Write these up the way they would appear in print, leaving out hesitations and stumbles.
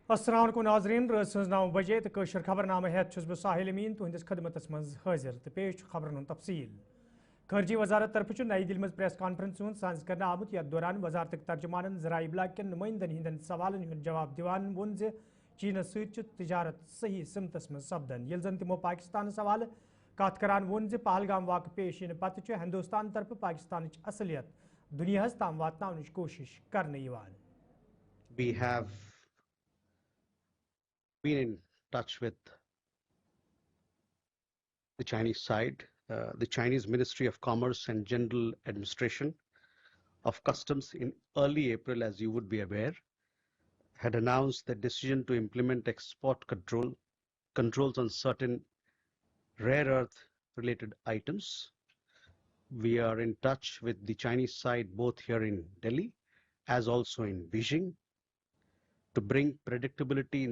अस्सलाम वालेकुम नाज़रीन रात 9 बजे तो कशर खबरनामा हेत छुस बह साहिल अमीन तुहंदिस खदमतस मज हाजिर तो पेश खबरन तफसील खर्जी वजारत तरफ नई दिल्ली में प्रेस कॉन्फ्रेंस सांस कर आमुत यथ दौरान वजारत तर्जमान जराए इब्लाग के नुमाइंदन हिंदन सवालन हुंद जवाब दिवान वोन जे चीनस सत तिजारत सही सिमतस मज सपदन यल जन तिमो पाकिस्तान सवाल कत करान वोन जे पहलगाम वाक़ पेश इन पत हिंदुस्तान तरफ पाकिस्तान असलियत दुनियास ताम वातनावनच कोशिश करने यिवान। We have been in touch with the Chinese side. The Chinese Ministry of Commerce and General Administration of Customs in early April, as you would be aware, had announced the decision to implement export controls on certain rare earth related items. We are in touch with the Chinese side both here in Delhi as also in Beijing to bring predictability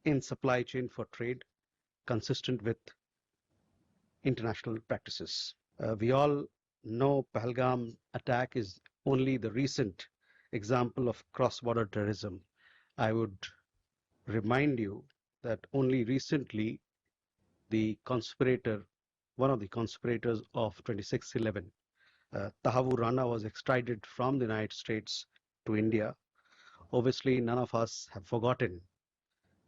in supply chain for trade consistent with international practices. We all know Pahalgam attack is only the recent example of cross-border terrorism. I would remind you that only recently one of the conspirators of 26/11, Tahavu Rana, was extradited from the United States to India. Obviously, none of us have forgotten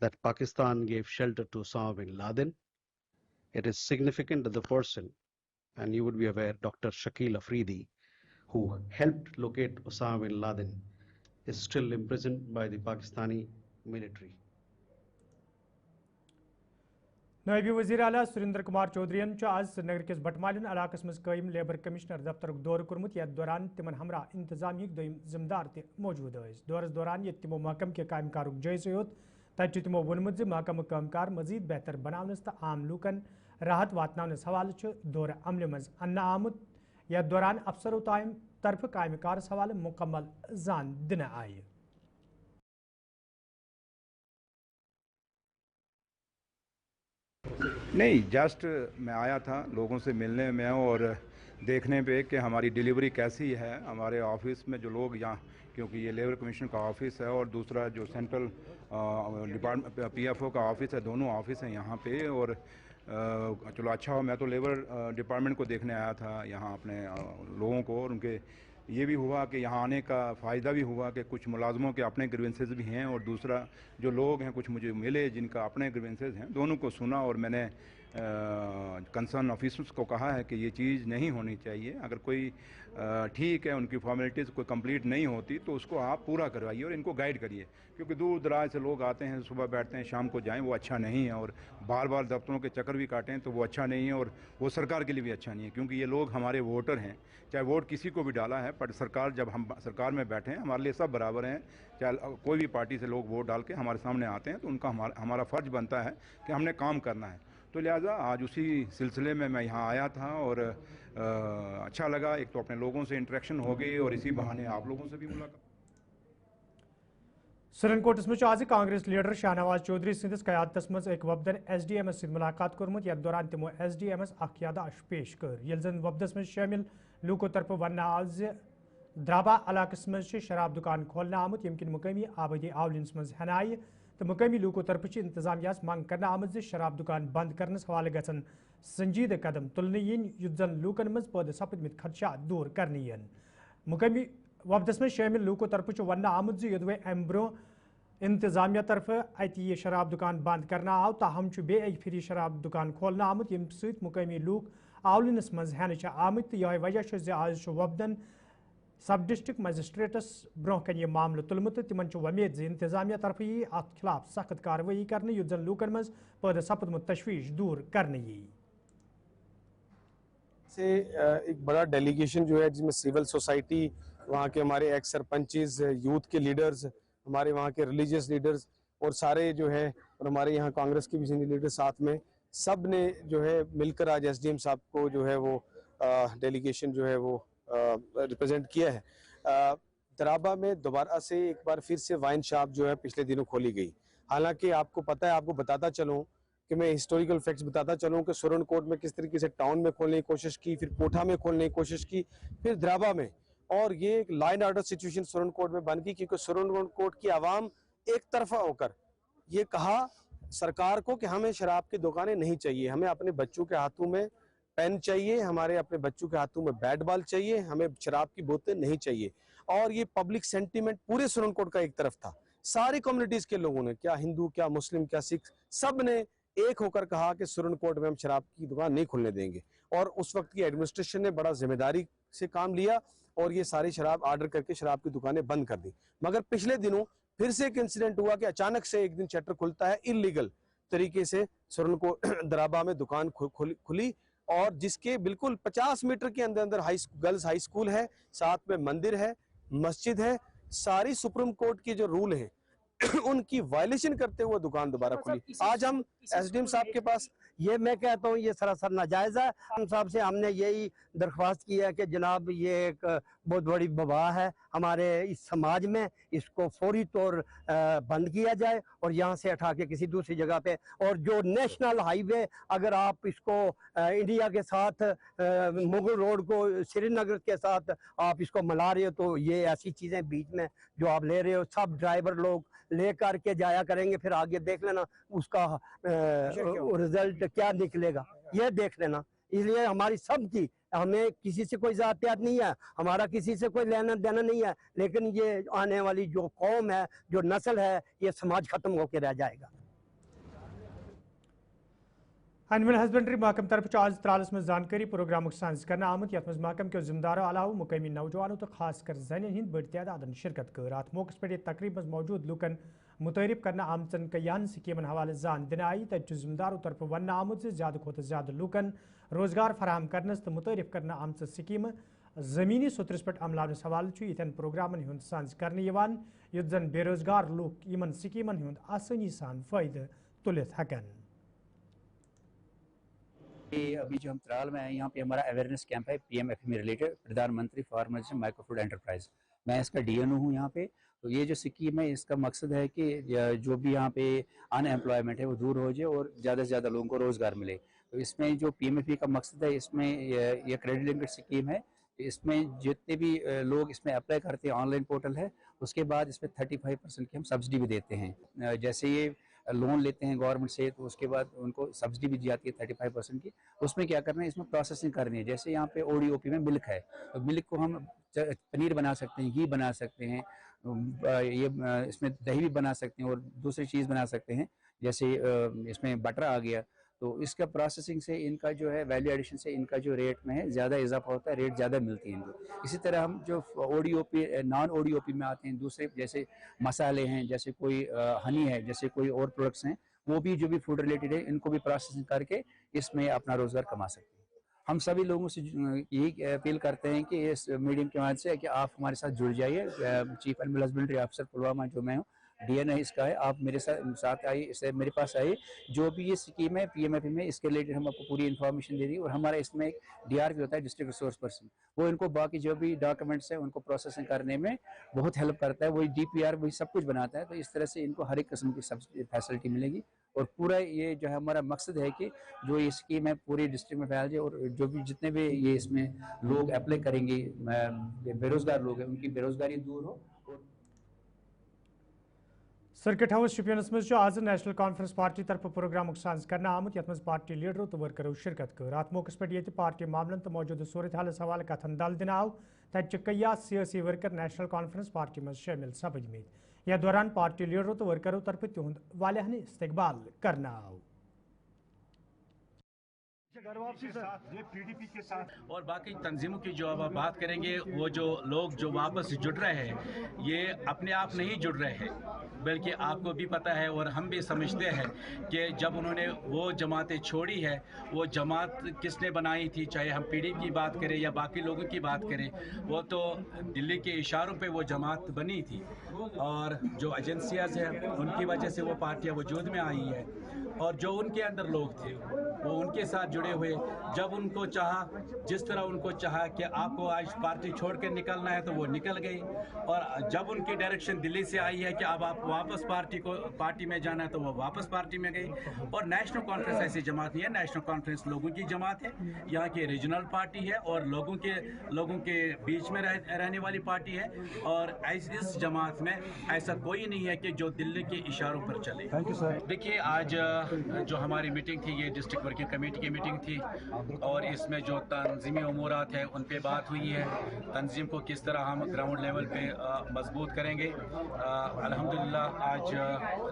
that Pakistan gave shelter to Osama bin Laden. It is significant that the person, and you would be aware, Dr. Shakil Afridi, who helped locate Osama bin Laden, is still imprisoned by the Pakistani military. नायब वज़ीर आला सुरेंद्र कुमार चौधरीन आज श्रीनगर किस बटमालिन इलाकस मज कायम labour commissioner दफ्तर दौर कोर्मुत यथ दौरान तिमन हमरा इंतजामी दोयम जिम्मेदार ते मौजूद दौरस दौरान ये तिमो महकम के कामकारुक जायज़ योत तत तिमो वोनमुत ज महकम कामकार मजीद बेहतर बनावनस तो आम लूकन राहत वातनावनस हवाल दौर अमल मज अन्ना आमुत यथ दौरान अफसरों तरफ कामकार हवाल मुकम्मल जान दिन आए। नहीं, जस्ट मैं आया था लोगों से मिलने में और देखने पे कि हमारी डिलीवरी कैसी है हमारे ऑफिस में जो लोग यहाँ, क्योंकि ये लेबर कमीशन का ऑफिस है और दूसरा जो सेंट्रल डिपार्टमेंट पीएफओ का ऑफिस है, दोनों ऑफिस हैं यहाँ पे। और चलो अच्छा हो, मैं तो लेबर डिपार्टमेंट को देखने आया था यहाँ अपने लोगों को, और उनके ये भी हुआ कि यहाँ आने का फ़ायदा भी हुआ कि कुछ मुलाजमों के अपने ग्रीवेंसेस भी हैं और दूसरा जो लोग हैं कुछ मुझे मिले जिनका अपने ग्रीवेंसेस हैं, दोनों को सुना और मैंने कंसर्न ऑफिसर्स को कहा है कि ये चीज़ नहीं होनी चाहिए। अगर कोई ठीक है उनकी फॉर्मेलिटीज़ कोई कंप्लीट नहीं होती तो उसको आप पूरा करवाइए और इनको गाइड करिए, क्योंकि दूर दराज से लोग आते हैं, सुबह बैठते हैं शाम को जाएं, वो अच्छा नहीं है। और बार बार दफ्तरों के चक्कर भी काटें तो वो अच्छा नहीं है और वो सरकार के लिए भी अच्छा नहीं है, क्योंकि ये लोग हमारे वोटर हैं। चाहे वोट किसी को भी डाला है, पर सरकार जब हम सरकार में बैठे हैं हमारे लिए सब बराबर हैं। चाहे कोई भी पार्टी से लोग वोट डाल के हमारे सामने आते हैं तो उनका हमारा फ़र्ज बनता है कि हमने काम करना है। तो लिहाजा आज उसी सिलसिले में मैं यहाँ आया था और अच्छा लगा। एक तो अपने लोगों से इंटरेक्शन हो गई और इसी बहाने आप लोगों से भी मुलाकात। सरनकोटस मज आज कांग्रेस लीडर शाहनवाज चौधरी सिंदिस क़यादतस मज एक वफदन SDMS मुलाकात कोर्मुत यथ दौरान तिमो SDMS अख यादाश पेश कर यल जन वफदस मज शामिल लूको तरफ वन्ना आज द्राबा इलाकस मज शराब दुकान खोलना आमुत यमकिन मुकामी आबादी आवलिनस मज हनाय तो मुकामी लूको तरफ इंतजामियास मंग करना आमद शराब दुकान बंद करनस हवाले गसन संजीदा कदम तुलने इन युत जन लूकन मज पद सपदमित खदशा दूर करने यन मुकामी वफदस में शामिल लूको तरफ वन्ना आमद युद्वे अम ब्रो इंतजामिया तरफ अत ये शराब दुकान बंद करना आव ताहम बे फिर शराब दुकान खोलना आमुत यम सत मुकामी लूक आवलिनस मज हन आमुत यह वजह आज वफदन सब डिस्ट्रिक्ट मजिस्ट्रेटस ब्रोह कन यह मामल तुलमुत तिमन वमेद इंतजामिया तरफ यी अत खिलाफ सख्त कार्रवाई करने युत जन लूकन मज पद सपदमुत तशवीश दूर करने यी से एक बड़ा डेलीगेशन जो है जिसमें सिविल सोसाइटी, वहाँ के हमारे एक्स सरपंचेस, यूथ के लीडर्स, हमारे वहाँ के रिलीजियस लीडर्स और सारे जो है, और हमारे यहाँ कांग्रेस के भी सीनियर लीडर साथ में, सब ने जो है मिलकर आज SDM साहब को जो है वो डेलीगेशन जो है वो रिप्रेजेंट किया है। दराबा में दोबारा से एक बार फिर से वाइन शॉप जो है पिछले दिनों खोली गई। हालांकि आपको पता है, आपको बताता चलूँ कि मैं हिस्टोरिकल फैक्ट्स बताता चलूँ कि सुरनकोट में किस तरीके से टाउन में खोलने की कोशिश की, फिर कोठा में खोलने की कोशिश की, फिर दराबा में, और ये एक law and order situation Surankot में बन गई, क्योंकि सुरनकोट की आवाम एक तरफा होकर ये कहा सरकार को कि हमें शराब की दुकानें नहीं चाहिए, हमें अपने बच्चों के हाथों में पेन चाहिए, हमारे अपने बच्चों के हाथों में बैट बॉल चाहिए, हमें शराब की बोतलें नहीं चाहिए। और ये पब्लिक सेंटीमेंट पूरे सुरनकोट का एक तरफ था। सारी कम्युनिटीज के लोगों ने, क्या हिंदू, क्या मुस्लिम, क्या सिख, सब ने एक होकर कहा कि सुरनकोट में हम शराब की दुकान नहीं खुलने देंगे। और उस वक्त की एडमिनिस्ट्रेशन ने बड़ा जिम्मेदारी से काम लिया और ये सारी शराब ऑर्डर करके शराब की दुकानें बंद कर दी। मगर पिछले दिनों फिर से एक इंसिडेंट हुआ कि अचानक से एक दिन शटर खुलता है, इलीगल तरीके से सुरनकोट दराबा में दुकान खुली और जिसके बिल्कुल 50 मीटर के अंदर अंदर गर्ल्स हाई स्कूल है, साथ में मंदिर है, मस्जिद है, सारी सुप्रीम कोर्ट की जो रूल है उनकी वायलेशन करते हुए दुकान दोबारा खुली। आज हम एसडीएम साहब के पास, ये मैं कहता हूँ ये सरासर नाजायज है। हम साहब से हमने यही दरख्वास्त की है कि जनाब ये एक बहुत बड़ी वबा है हमारे इस समाज में, इसको फौरी तौर बंद किया जाए और यहाँ से हटा के किसी दूसरी जगह पे, और जो नेशनल हाईवे अगर आप इसको इंडिया के साथ मुगल रोड को श्रीनगर के साथ आप इसको मिला रहे हो, तो ये ऐसी चीज़ें बीच में जो आप ले रहे हो, सब ड्राइवर लोग ले करके जाया करेंगे, फिर आगे देख लेना उसका रिजल्ट क्या निकलेगा, ये देख लेना। इसलिए हमारी सबकी, हमें किसी से कोई ज़ातियात नहीं है, हमारा किसी से कोई लेना देना नहीं है, लेकिन ये आने वाली जो कौम है, जो नस्ल है, ये समाज खत्म होकर रह जाएगा। एनिमल हस्बेंड्री महकम तरफ आज त्रालस में जानकारी प्रोग्राम साज कर आमुत यथ महकम के जिम्मेदारों अलावा मुकामी नौजवानों तो खासकर जन हंद बड़ तादाद शिरकत कर। अत मौके पे तकरीब में मौजूद लुकन मुतहरिफ करना आमचन कयान स्कीमन हवाले जान दिन आई। तब जिम्मेदारों तरफ वन आमुत ज्यादा खुद ज्यादा लुकन रोजगार फराहम करनस तो मुतहरिफ करना आमच स्कीम जमीनी सुतरस पे अमलावन हवाले इथन प्रोग्रामन हंद साज कर युत जन बेरोजगार लूक इन स्कीमन हंद आसानी सान फायदे तुलित हकन। अभी जो हम त्राल में हैं, यहाँ पे हमारा अवेयरनेस कैंप है पीएमएफएमई रिलेटेड, प्रधानमंत्री फार्मर्स माइक्रो फूड एंटरप्राइज। मैं इसका डीएनओ हूँ यहाँ पे। तो ये जो स्कीम है इसका मकसद है कि जो भी यहाँ पे अनएम्प्लॉयमेंट है वो दूर हो जाए और ज़्यादा से ज़्यादा लोगों को रोज़गार मिले। तो इसमें जो पीएमएफएमई का मकसद है, इसमें ये क्रेडिट लिंक्ड स्कीम है। इसमें जितने भी लोग इसमें अप्लाई करते हैं, ऑनलाइन पोर्टल है, उसके बाद इसमें 35% की हम सब्सिडी भी देते हैं। जैसे ये लोन लेते हैं गवर्नमेंट से, तो उसके बाद उनको सब्सिडी भी दी जाती है 35% की। उसमें क्या करना है, इसमें प्रोसेसिंग करनी है। जैसे यहाँ पे ओडीओपी में मिल्क है, तो मिल्क को हम पनीर बना सकते हैं, घी बना सकते हैं, ये इसमें दही भी बना सकते हैं और दूसरी चीज़ बना सकते हैं, जैसे इसमें बटर आ गया। तो इसका प्रोसेसिंग से इनका जो है वैल्यू एडिशन से इनका जो रेट में है ज़्यादा इजाफा होता है, रेट ज़्यादा मिलती है इनको। इसी तरह हम जो ओडीओपी नॉन ओडीओपी में आते हैं, दूसरे जैसे मसाले हैं, जैसे कोई हनी है, जैसे कोई और प्रोडक्ट्स हैं, वो भी जो भी फूड रिलेटेड है, इनको भी प्रोसेसिंग करके इसमें अपना रोज़गार कमा सकते हैं। हम सभी लोगों से यही अपील करते हैं कि इस मीडियम के माध्यम से कि आप हमारे साथ जुड़ जाइए। Chief animal husbandry officer Pulwama जो मैं हूँ, डीएन है इसका है, आप मेरे साथ आइए, इससे मेरे पास आइए। जो भी ये स्कीम है पीएमएफएमई में, इसके रिलेटेड हम आपको पूरी इन्फॉर्मेशन दे दी। और हमारा इसमें एक डीआरपी होता है, डिस्ट्रिक्ट रिसोर्स पर्सन, वो इनको बाकी जो भी डॉक्यूमेंट्स हैं उनको प्रोसेसिंग करने में बहुत हेल्प करता है। वही डीपीआर वही सब कुछ बनाता है। तो इस तरह से इनको हर एक किस्म की सब्सिडी फैसिलिटी मिलेगी। और पूरा ये जो है हमारा मकसद है कि जो ये स्कीम है पूरी डिस्ट्रिक्ट में फैल जाए और जो भी जितने भी ये इसमें लोग अप्लाई करेंगे, बेरोजगार लोग हैं, उनकी बेरोजगारी दूर हो। सर्किट हाउस शुपियनस मज आज नेशनल कॉन्फ्रेंस पार्टी तरफ प्रोग्राम साज कर आमुत यथ मज पार्टी लीडरों तो वर्करों शिरकत कर। अत मौके पे पार्टी मामलन तो मौजूद सूरत हाल हवाले कथन दल दिन आव। तब कई सियासी वर्कर नेशनल कॉन्फ्रेंस पार्टी मज शामिल सपदमत। यह दौरान पार्टी लीडरों तो वर्करों तरफ तिहद वालियान इस्तकबाल करना आव। घर वापसी ये पीडीपी के साथ और बाकी तंजीमों की जो अब बात करेंगे, वो जो लोग जो वापस जुड़ रहे हैं, ये अपने आप नहीं जुड़ रहे हैं, बल्कि आपको भी पता है और हम भी समझते हैं कि जब उन्होंने वो जमातें छोड़ी है, वो जमात किसने बनाई थी, चाहे हम पीडीपी की बात करें या बाकी लोगों की बात करें, वो तो दिल्ली के इशारों पे वो जमात बनी थी। और जो एजेंसियाज हैं उनकी वजह से वो पार्टियाँ वजूद में आई है। और जो उनके अंदर लोग थे वो उनके साथ जुड़े हुए, जब उनको चाहा, जिस तरह उनको चाहा कि आपको आज पार्टी छोड़ कर निकलना है तो वो निकल गई। और जब उनकी डायरेक्शन दिल्ली से आई है कि अब आप वापस पार्टी में जाना है तो वो वापस पार्टी में गई। और नेशनल कॉन्फ्रेंस ऐसी जमात नहीं है, नेशनल कॉन्फ्रेंस लोगों की जमात है, यहाँ की रीजनल पार्टी है और लोगों के बीच में रहने वाली पार्टी है। और इस जमात है, ऐसा कोई नहीं है कि जो दिल्ली के इशारों पर चले। Thank you sir. देखिए, आज जो हमारी मीटिंग थी, ये डिस्ट्रिक्ट वर्किंग कमेटी की मीटिंग थी, और इसमें जो तंजीमी उमूरात है उन पे बात हुई है। तंजीम को किस तरह हम ग्राउंड लेवल पे मजबूत करेंगे। अल्हम्दुलिल्लाह आज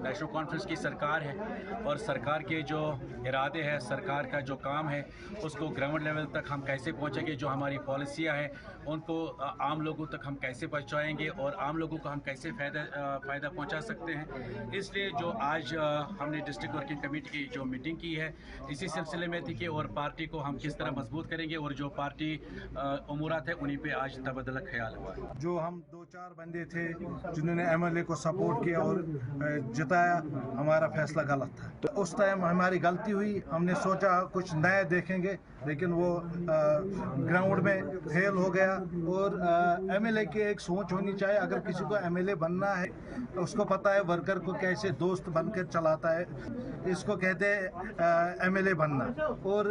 नेशनल कॉन्फ्रेंस की सरकार है, और सरकार के जो इरादे हैं, सरकार का जो काम है, उसको ग्राउंड लेवल तक हम कैसे पहुंचेंगे, जो हमारी पॉलिसियां हैं उनको आम लोगों तक हम कैसे पहुंचाएंगे, और आम लोगों को हम कैसे फ़ायदा पहुंचा सकते हैं। इसलिए जो आज हमने डिस्ट्रिक्ट वर्किंग कमेटी की जो मीटिंग की है, इसी सिलसिले में थी कि और पार्टी को हम किस तरह मजबूत करेंगे, और जो पार्टी उमूरात है उन्हीं पे आज तबदला ख्याल हुआ है। जो हम 2-4 बंदे थे जिन्होंने एमएलए को सपोर्ट किया और जिताया, हमारा फैसला गलत था। तो उस टाइम हमारी गलती हुई, हमने सोचा कुछ नया देखेंगे, लेकिन वो ग्राउंड में फेल हो गया। और एमएलए की एक सोच होनी चाहिए, अगर किसी को एमएलए बनना है तो उसको पता है वर्कर को कैसे दोस्त बनकर चलाता है, इसको कहते हैं एमएलए बनना। और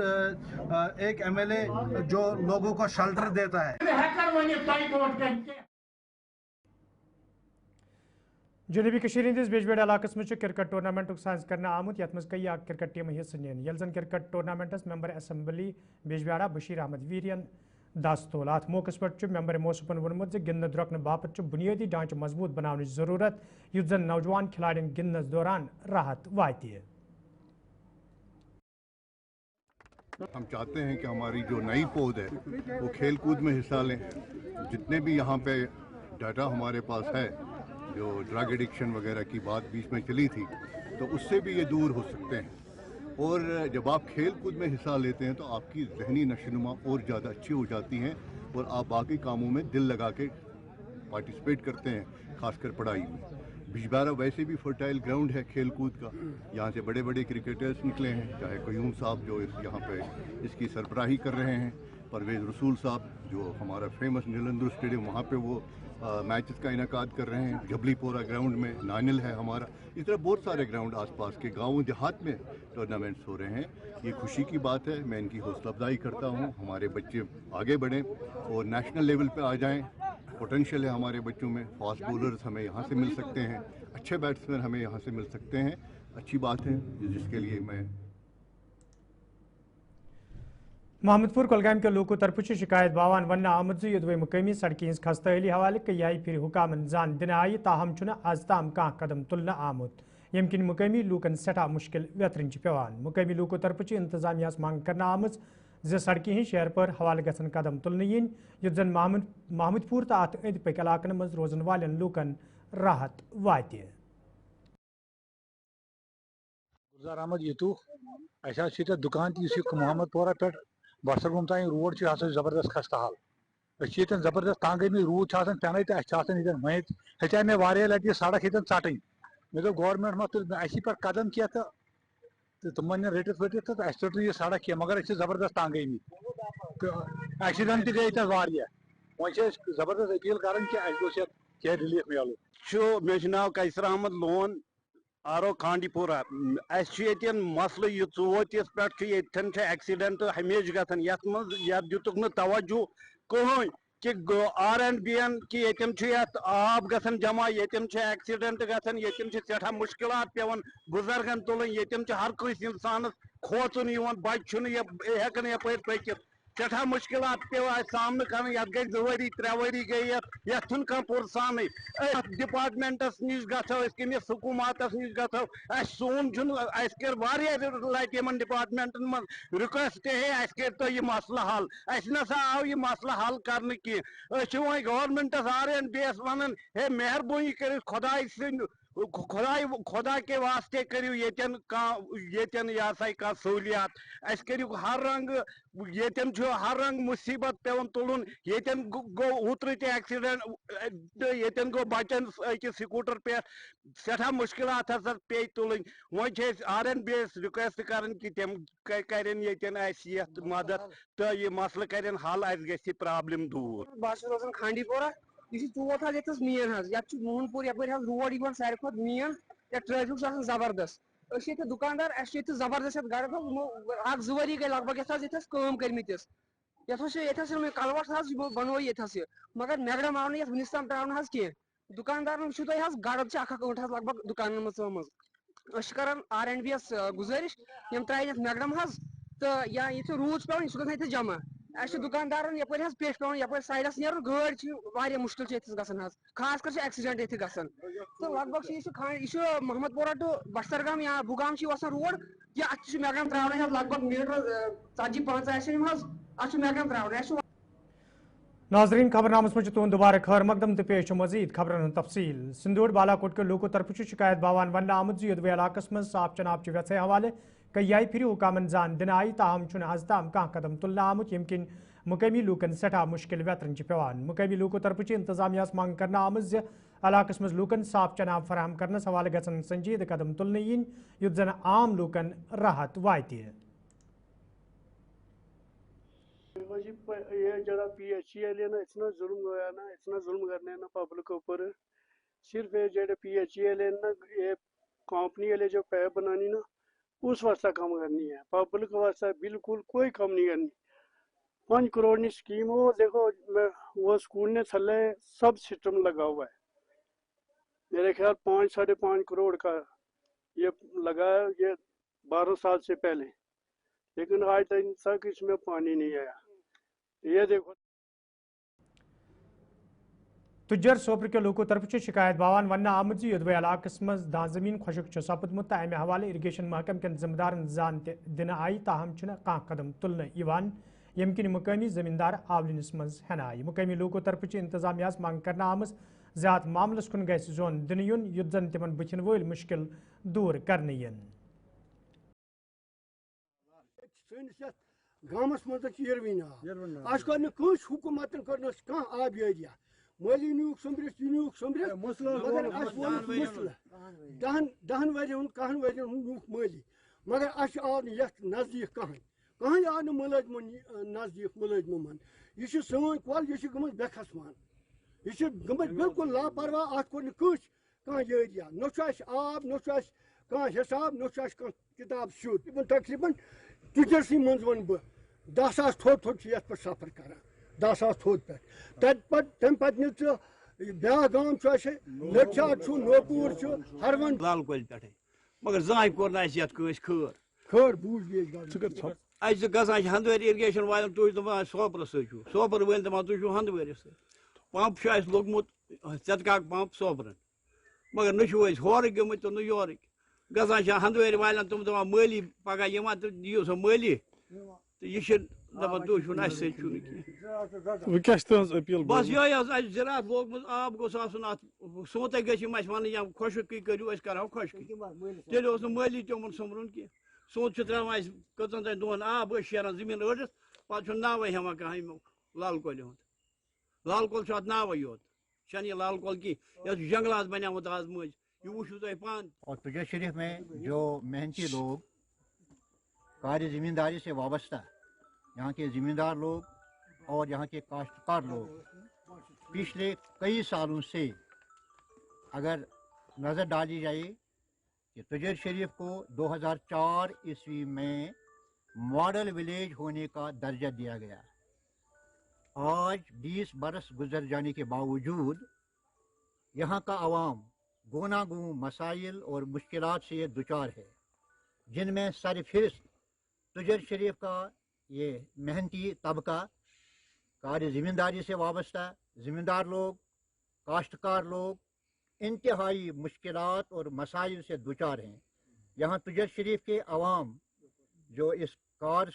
एक एमएलए जो लोगों को शेल्टर देता है। जनूबी कशीर हंदिस बेजबेड़ इलाकस में क्रिकेट टूर्नामेंट साइंस करना आमुत, यथ मज कई क्रिकेट टीम हिस्सा नियन। यल जन cricket tournaments member assembly Bijbehara Bashir Ahmad वीरियन दस तोल। अत मौके पे मेंबर मोसफन वोनमुत गिंदन द्रोकन बापत बुनियादी ढांचे मजबूत बनाने जरूरत, युथ जन नौजवान खिलाड़ियों गिंदनस दौरान राहत वाती है। हम चाहते हैं कि हमारी जो नई पौध है वो खेल कूद में हिस्सा लें। जितने भी यहाँ पे डाटा हमारे पास है, जो ड्रग एडिक्शन वगैरह की बात बीच में चली थी, तो उससे भी ये दूर हो सकते हैं। और जब आप खेल कूद में हिस्सा लेते हैं तो आपकी जहनी नशोनुमा और ज़्यादा अच्छी हो जाती हैं, और आप बाकी कामों में दिल लगा के पार्टिसिपेट करते हैं, खासकर पढ़ाई में। बिजबारा वैसे भी फर्टाइल ग्राउंड है खेल कूद का, यहाँ से बड़े बड़े क्रिकेटर्स निकले हैं, चाहे कयूम साहब जो यहाँ पे इसकी सरबराही कर रहे हैं, परवेज़ रसूल साहब जो हमारा फेमस नीलंदर स्टेडियम वहाँ पे वो मैचेस का इनकाद कर रहे हैं, जबलीपोरा ग्राउंड में नानिल है हमारा। इस तरह बहुत सारे ग्राउंड आसपास के गाँव देहात में टूर्नामेंट्स हो रहे हैं। ये खुशी की बात है, मैं इनकी हौसला अफजाई करता हूँ। हमारे बच्चे आगे बढ़ें और नेशनल लेवल पे आ जाएं। पोटेंशियल है हमारे बच्चों में, फास्ट बॉलर्स हमें यहाँ से मिल सकते हैं, अच्छे बैट्समैन हमें यहाँ से मिल सकते हैं। अच्छी बात है, जिसके लिए मैं महमदपुर कुलगाम के लोगों तरफ शिकायत बावान वन आमद युद्ध मुकामी सड़कें खस्ताली हवाले कई फिर हुकामन जान दिन आई, ताहम आज ताम कह कदम तुलना आमुत, यम किन मुकामी लूकन सठा मुश्किल व्यतरन पेवान। मुकामी लोगों तरफ इंतजामिया मांग करना आमज ज सड़कें शहर पर हवाले गसन कदम तुलना इन, युद्ध जन महमदपुर तो अत अंद पक इलाकन मज रोजन वालन लूकन राहत वाति। गुलजार अहमद यतू अस दुकान मोहम्मदपुरा पे बसरगुम तान रोड जबरदस्त खस्ता हाल। जबरदस्त तंग गई रूद पेन तो महित हेचा मे वारिया लटि सड़क ये षटन। मे दो गवर्नमेंट मा तुल पे कदम क्या तो तुमन रटित वटित तो अस रट यह सड़क क्या, मगर जबरदस्त तंग गई तो एक्सीडेंट गई वारिया। वो जबरदस्त अपील कर क्या रिलीफ मिल। मे नाव कैसर अहमद लोन आरो खांडीपुरा। मसल यह वोतिस पे एक्सीडेंट हमेशा गथन, ये दुतुक न तवज्जो कहें कि RNBN कि आब गथन जमा, ये एक्सीडेंट गथन, ये सठा मुश्किल पेवन बुजुर्गन तुलन, ये हर कंस इंसान खोचन बच्चे हेकन यप पकित, सठा मुश्किल पे सामन कर। ये गई 2 वरी 3 वरी गई ये कह पुरसान डिपार्टमेंटस नश गो कमिस हुकूमतस नश गो सोन कर लट इन डिपार्टमेंटन मज रिक्वेस्ट है कर तो यह मसला हल। नसा आव यह मसला हल कर वो गवर्नमेंटस RNBS वन है मेहरबानी कर खुदा के वास्ते करू येन कह सहूलियात अस करू हर रंग हर रंग मुसीबत पेवन तुलन। ये गो उतर एक्सीडेंट, ये गो बचन अकिस स्कूटर पे सठा मुश्किल हसा पे तुलन। वो RNBS रिक्वेस्ट कर कि तम करें ये मदद तो यह मसल करें हल, अस गि प्रॉब्लम दूर। बस रोजान खांडीपोरा यह चोट मेन मोहनपुर यप रोड सारे खुद मेन ट्रैफिक जबरदस्त। दुकानदार जबरदस्त गाड़ी 1-2 वरी गई लगभग कम करमतिस कलवट बनो ये मगर मैगडम आव वनस तान तरावन कह دکاندارن وچھو تُہۍ حظ گڑد چھِ اکھ اکھ حظ لگ بگ دُکانن منٛز ژٲمٕژ أسۍ چھِ کران R&B یس گُزٲرِش یِم ترٛاوِ یتھ میکڈم حظ تہٕ یا ییٚتہِ روٗد چھُ پیوان سُہ گژھِ ییٚتہِ جمع اَسہِ چھِ دُکاندارن یپٲرۍ حظ پیش پیوان یپٲرۍ سایڈس نیرُن گٲڑۍ چھِ واریاہ مُشکِل چھِ ییٚتہِ گژھان حظ خاص کر چھِ ایکسیڈنٹ ییٚتہِ گژھان تہٕ لگ بگ چھِ یہِ چھُ محمد پورہ ٹُو بشترگام یا بُگام چھِ وسان روڈ کہِ اتھ تہِ چھُ میکڈم تراونے حظ لگ بگ میٹر 40-50 آسن یِم حظ اتھ چھُ میکڈم تراونے اَسہِ چھُ ناظرین خبر نامس میں تہد دوبارہ خیر مقدم تو پیش مزید خبرن ہند تفصیل سندوڑ بالاکوٹ کے لوکو طرف شکایت باوان ون آمت یدوی علاقہ مز صاف چناب چہ ویسے حوالے کئی پھر حکامن زان دن آئی تاہم از تام کھانا قدم تلنے آمت یم کن مقامی لوکن سٹھا مشکل ویترن پیوان مقامی لوکو طرف انتظامیہ منگ کرنا آمت علاقہ مز لوکن صاف چناب فراہم کرنس حوالے گھن سنجید قدم تلنے ین یت زن عام لوکن راحت وات یہ جگہ PHC والے نا اتنا ظلم ہوا نا اتنا ظلم کرنے نا پبلک اوپر صرف یہ جڑے PHC والے نا یہ کمپنی والے جو پیپ بنانی نا اس واسطہ کام کرنی ہے پبلک واسطہ بالکل کوئی کام نہیں کرنی 5 کروڑ کی اسکیم ہو دیکھو وہ اسکول نے تھلے سب سسٹم لگا ہوا ہے میرے خیال 5-5.5 کروڑ کا یہ لگا ہے یہ 12 سال سے پہلے لیکن آج تک اس میں پانی نہیں آیا یہ دیکھو تجر سوپر کے لوکو طرف شکایت باوان ون آمت یدوی علاقہ مز دان زمین خشک سپدمت امہ حوالے اریگیشن محکم کن ذمہ دارن زان دن آئی تاہم کھانا قدم تلنے یم کن مقامی زمیندار آولنس مز ہین آئی مقامی لوکو طرف انتظامیہ منگ کرنا آمت زیادہ معاملس کن گھس زون دن یون یت زن تمن بتھن ول مشکل دور کرنے ین گامس مز یروین آب کر کس حکومت کرنس کھانا آب ایریا مالی نیوک سمبرس یہ نیوک سمبرس مگر مسئلہ 10 ورین 10 ورین نیوک مالی مگر اس آو یت نزدیک کہین آو نا ملازمن نزدیک ملازمن یہ سون کل یہ گمت بے خسمان یہ گمت بالکل لاپرواہ ات کور کس کھانا ایریا نہ آب نہ حساب نہ کتاب سیود تقریباً تجرسی من ون بہ 10,000 تھوڑ یت پہ سفر کران 10,000 تھوڑ پہ تم پہ بیاا گام لچھاٹ نوپور ہرون لال کل پہ مگر زان کور یت خیر خیر بوجھ گھان ہندواری اریگیشن والن تھی دپان سوپر سوپر ول دپان تھی ہندواری پمپ لوگمت ژتکاک پمپ سوپرن مگر نہ ہورک گمت تو نہ یورک گھان ہندواری والن تم دپان مالی پگہ یوان تو دیو سا مالی تو یہ دپان تھی بس یہ زراعت لوگمت آب گوس آسن ات سونتے گھم ون یا خشکی کرو کرو خشکی تیل اس مالی تمن سمبرن کی سونت ترا کتن تین دہن آب شیران زمین أڑس پہ ناوے ہیوان کھانا لال کول ہند لال کول ات ناوے یوت چھ یہ لال کول کی یہ جنگلات بنیامت آز مز یہ وچو تھی پان اور تجر شریف میں جو محنتی لوگ کار زمینداری سے وابستہ یہاں کے زمیندار لوگ اور یہاں کے کاشتکار لوگ پچھلے کئی سالوں سے اگر نظر ڈالی جائے کہ تجر شریف کو 2004 عیسوی میں ماڈل ولیج ہونے کا درجہ دیا گیا آج 20 برس گزر جانے کے باوجود یہاں کا عوام گوناگوں مسائل اور مشکلات سے دوچار ہے جن میں سر فہرست تجر شریف کا یہ محنتی طبقہ کار زمینداری سے وابستہ زمیندار لوگ کاشتکار لوگ انتہائی مشکلات اور مسائل سے دوچار ہیں یہاں تجر شریف کے عوام جو اس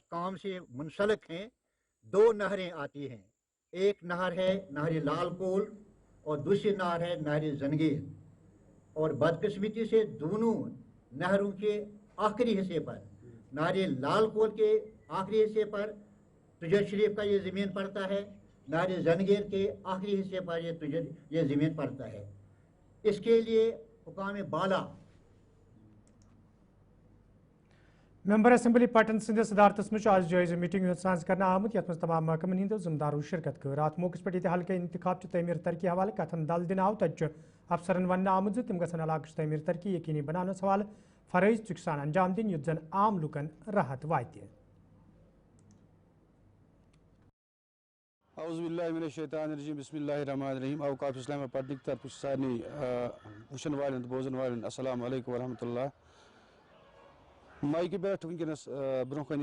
کام سے منسلک ہیں 2 نہریں آتی ہیں ایک نہر ہے نہر لال کول اور دوسری نہر ہے نہر زنگیر اور بدقسمتی سے دونوں نہروں کے آخری حصے پر نہر لال کول کے آخری حصے پر تجر شریف کا یہ زمین پڑتا ہے نہر زنگیر کے آخری حصے پر یہ زمین پڑتا ہے اس کے لیے حکام بالا ممبر اسمبلی پٹن سندس صدارتس مجھ آج جائزہ میٹنگ ہند کرنا آمت یت مز تمام محکمن ہند ذمہ داروں شرکت کر ات موقع پہ حلقہ انتخاب تعمیر ترقی حوالہ کتن دل دن آو تت افسرن ون آمت تم گھن علاقہ تعمیر ترقی یقینی بنانس حوالہ فرائض چک سان انجام دن یت زن عام لکن راحت وات औज़ुबिल्लाहिमिनश्शैतानिर्रजीम बिस्मिल्लाहिर्रहमानिर्रहीम औकाफ इस्लाम पढ़ने की तरफ सारी वुचन वाले बोजन वाले अस्सलाम वालेकुम वरहमतुल्लाह माइक पे वनकस ब्रोह कन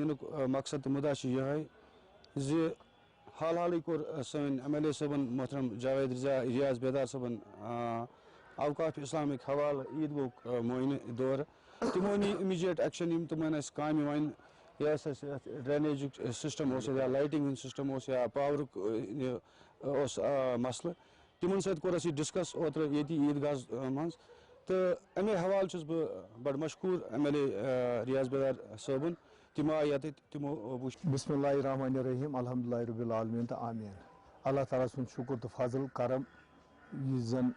मकसद तो मुदा ये हाल हाल कोर सन MLA सबन मोहतरम जावेद रियाज बेदार सबन औकाफ इस्लामिक हवाल ईद गो मोइन दौर तमो नी इमीडिएट एक्शन तमन काम वन ड्रेनेज सिस्टम या लाइटिंग सिस्टम या पावर मसल तिमन सत कोर डिस्कस ओत्र ये ईदगाह मज तो अमे हवाल बह बड़ मशकूर MLA रियाज बेदार सबन तिम आय तिमो बिस्मिल्लाहिर्रहमानिर्रहीम अल्हम्दुलिल्लाहि रब्बिल आलमीन तो आमीन अल्लाह ताला सुन शुक्र तो फजल करम यह जन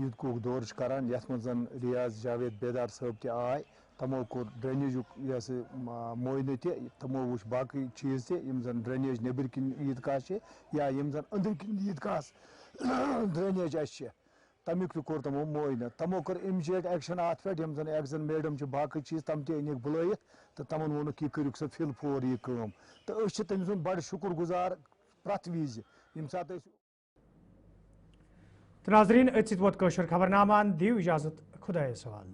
ईद कूक दौर करान यथ मज रियाज जावेद बेदार साहब त आय तमो कोर ड्रेनेज मोयन तमो वो बाकी चीज तन ड्रेनेज नबर किन ईदगाह या जन अंदर किन ईदगाह ड्रेनेज तमिक कोर तमो मोयन तमो कर इमीडिएट एक्शन अत पे जन एक्जन मैडम बाकी चीज तम तनिक बुलत तो तमन वोनुक यह करू सा फिल फोर यह कम तो तम सुन बड़ शुक्र गुजार प्रत विज यम सात नाजरीन अत वोत खबरनामान दिव इजाजत खुदा सवाल।